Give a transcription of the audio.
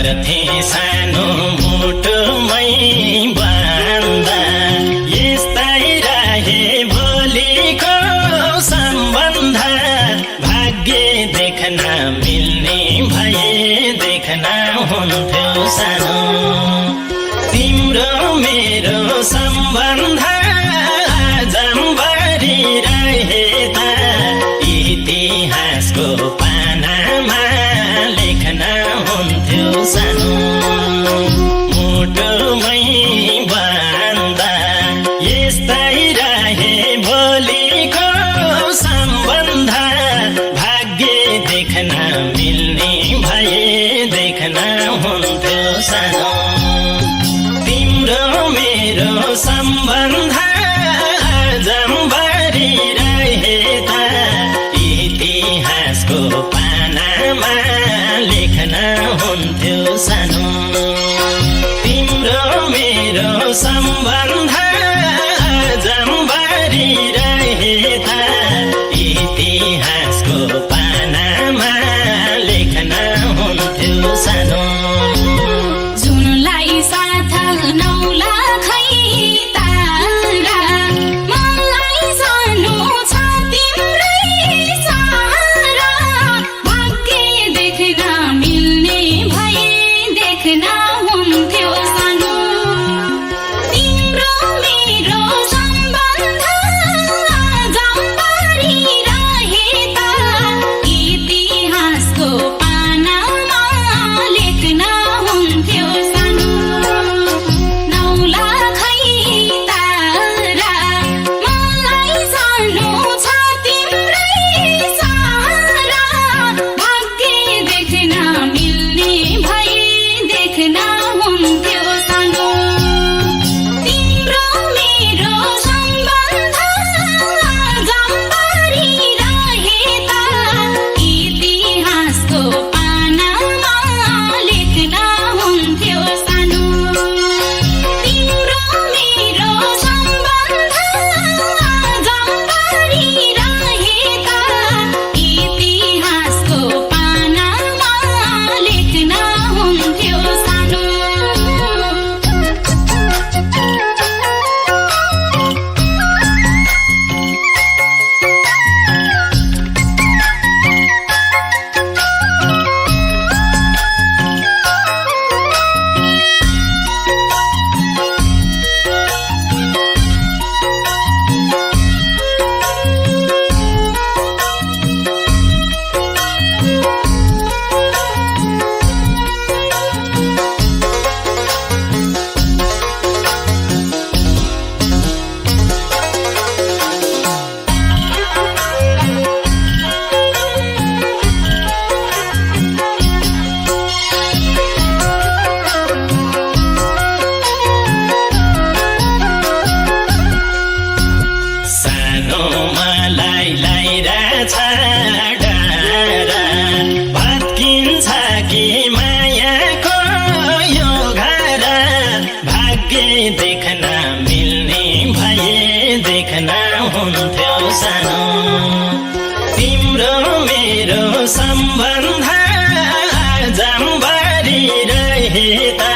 गर्थे सानो मुटुमै बान्दा यस्तै रहे भोलिको सम्बन्ध भाग्य देख्न मिल्ने भए देख्न हुन्थ्यो सानो तिम्रो मेरो सम्बन्ध जम्बरी रहे त इतिहासको पानामा लेख्न हुन्थ्यो सानो मुटुमै बान्दा यस्तै रहे भोलिको सम्बन्ध भाग्य देख्न मिल्ने भए देख्न हुन्थ्यो सानो तिम्रो मेरो सम्बन्ध जम्बरी रहे त इतिहासको पानामा लेख्न हुन्थ्यो सानो तिम्रो मेरो सम्बन्ध जम्बरी रहे त इतिहासको पानामा लेख्न हुन्थ्यो सानो जुनलाई साथ नौलाखै तारा मलाई सानो छ तिम्रै सहारा भाग्य देख्न मिल्ने भए देख्न हुन्थ्यो सानो तिम्रो मेरो सम्बन्ध जम्बरी रहे त इतिहासको पानामा लेख्न हुन्थ्यो सानो नौलाखै तारा मलाई सानो छ तिम्रै सहारा भाग्य देख्न मिल्ने भए देख्न हुन्थ्यो सानो तिम्रो मेरो सम्बन्ध जम्बरी रहे त इतिहासको पानामा लेख्न हुन्थ्यो सानो तिम्रो मेरो सम्बन्ध जम्बरी रहे त इतिहासको पानामा लेख्न हुन्थ्यो सानो सानो मलाई लाइरहेछ डारा भत्किन्छ कि मायाको यो घर भाग्य देख्न मिल्ने भए देख्न हुन्थ्यो सानो तिम्रो मेरो सम्बन्ध जम्बरी रहे त